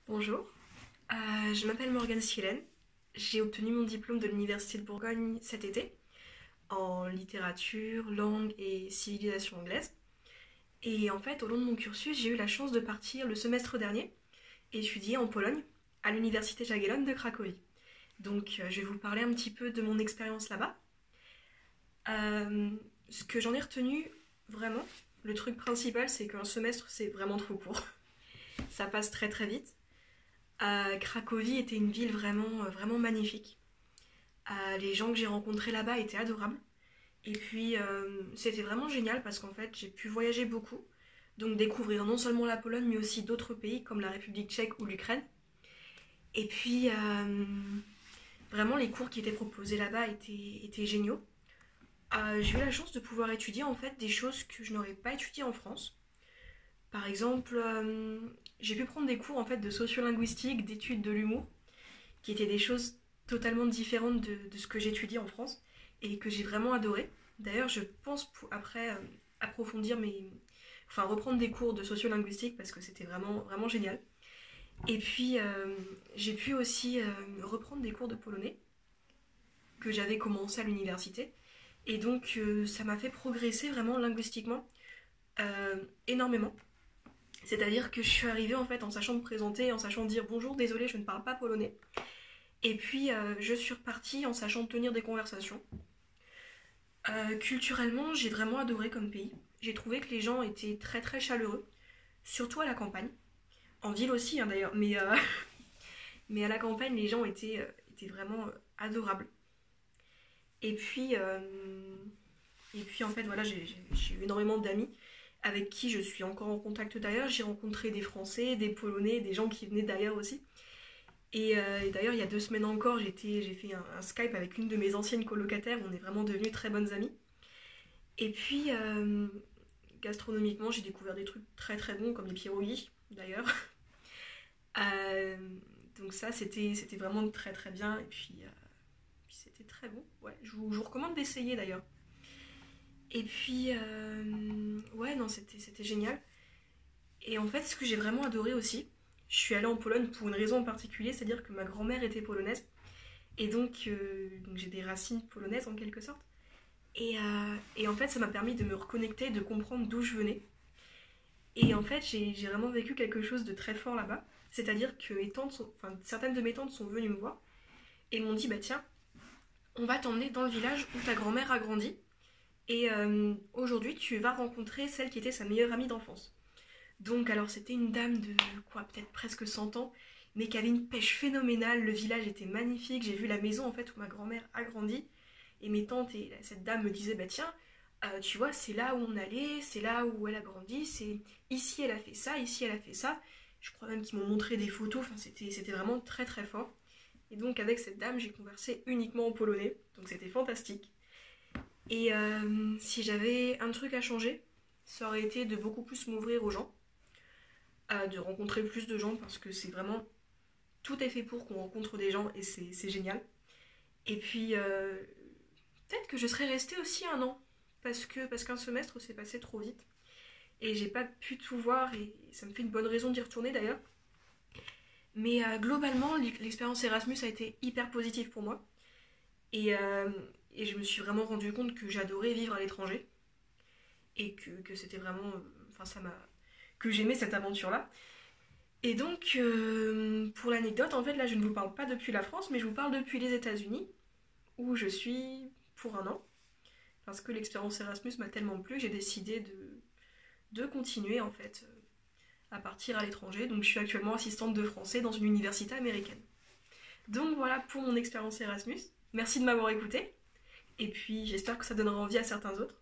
Bonjour, je m'appelle Morgane Schielen. J'ai obtenu mon diplôme de l'Université de Bourgogne cet été en littérature, langue et civilisation anglaise. Et en fait, au long de mon cursus, j'ai eu la chance de partir le semestre dernier étudier en Pologne à l'Université Jagiellonne de Cracovie. Donc, je vais vous parler un petit peu de mon expérience là-bas. Euh, Ce que j'en ai retenu vraiment, le truc principal, c'est qu'un semestre, c'est vraiment trop court. Ça passe très très vite. Cracovie était une ville vraiment magnifique. Les gens que j'ai rencontrés là-bas étaient adorables. Et puis, c'était vraiment génial parce qu'en fait, j'ai pu voyager beaucoup. Donc, découvrir non seulement la Pologne, mais aussi d'autres pays comme la République tchèque ou l'Ukraine. Et puis, vraiment, les cours qui étaient proposés là-bas étaient géniaux. J'ai eu la chance de pouvoir étudier en fait des choses que je n'aurais pas étudiées en France. Par exemple, j'ai pu prendre des cours en fait de sociolinguistique, d'études de l'humour, qui étaient des choses totalement différentes de ce que j'étudie en France et que j'ai vraiment adoré. D'ailleurs, je pense après approfondir enfin reprendre des cours de sociolinguistique parce que c'était vraiment génial. Et puis j'ai pu aussi reprendre des cours de polonais que j'avais commencé à l'université. Et donc ça m'a fait progresser vraiment linguistiquement énormément. C'est-à-dire que je suis arrivée en fait en sachant me présenter, en sachant dire bonjour, désolé, je ne parle pas polonais. Et puis je suis repartie en sachant tenir des conversations. Culturellement, j'ai vraiment adoré comme pays. J'ai trouvé que les gens étaient très chaleureux, surtout à la campagne. En ville aussi hein, d'ailleurs, mais à la campagne, les gens étaient vraiment adorables. Et puis, euh, et puis en fait, voilà, j'ai eu énormément d'amis avec qui je suis encore en contact d'ailleurs. J'ai rencontré des Français, des Polonais, des gens qui venaient d'ailleurs aussi. Et d'ailleurs, il y a 2 semaines encore, j'ai fait un Skype avec une de mes anciennes colocataires. On est vraiment devenues très bonnes amies. Et puis, gastronomiquement, j'ai découvert des trucs très bons, comme les pierogies, d'ailleurs. Euh, donc ça, c'était vraiment très bien. Et puis c'était très bon. Ouais, je vous recommande d'essayer, d'ailleurs. Et puis, ouais, non, c'était génial. Et en fait, ce que j'ai vraiment adoré aussi, je suis allée en Pologne pour une raison en particulier, c'est-à-dire que ma grand-mère était polonaise. Et donc j'ai des racines polonaises en quelque sorte. Et en fait, ça m'a permis de me reconnecter, de comprendre d'où je venais. Et en fait, j'ai vraiment vécu quelque chose de très fort là-bas. C'est-à-dire que certaines de mes tantes sont venues me voir et m'ont dit, bah tiens, on va t'emmener dans le village où ta grand-mère a grandi. Et aujourd'hui, tu vas rencontrer celle qui était sa meilleure amie d'enfance. Donc, alors, c'était une dame de quoi, peut-être presque 100 ans, mais qui avait une pêche phénoménale. Le village était magnifique. J'ai vu la maison en fait où ma grand-mère a grandi. Et mes tantes et cette dame me disaient bah tiens, tu vois, c'est là où on allait, c'est là où elle a grandi, c'est ici elle a fait ça, ici elle a fait ça. Je crois même qu'ils m'ont montré des photos. Enfin, c'était vraiment très fort. Et donc, avec cette dame, j'ai conversé uniquement en polonais. Donc, c'était fantastique. Et si j'avais un truc à changer, ça aurait été de beaucoup plus m'ouvrir aux gens, de rencontrer plus de gens parce que c'est vraiment tout est fait pour qu'on rencontre des gens et c'est génial. Et puis peut-être que je serais restée aussi un an parce qu'un semestre s'est passé trop vite et j'ai pas pu tout voir et ça me fait une bonne raison d'y retourner d'ailleurs. Mais globalement, l'expérience Erasmus a été hyper positive pour moi et, euh, et je me suis vraiment rendu compte que j'adorais vivre à l'étranger et que c'était vraiment, enfin ça m'a, que j'aimais cette aventure-là. Et donc, pour l'anecdote, en fait, là, je ne vous parle pas depuis la France, mais je vous parle depuis les États-Unis, où je suis pour un an, parce que l'expérience Erasmus m'a tellement plu, j'ai décidé de continuer, en fait, à partir à l'étranger. Donc, je suis actuellement assistante de français dans une université américaine. Donc, voilà pour mon expérience Erasmus. Merci de m'avoir écouté, et puis j'espère que ça donnera envie à certains autres.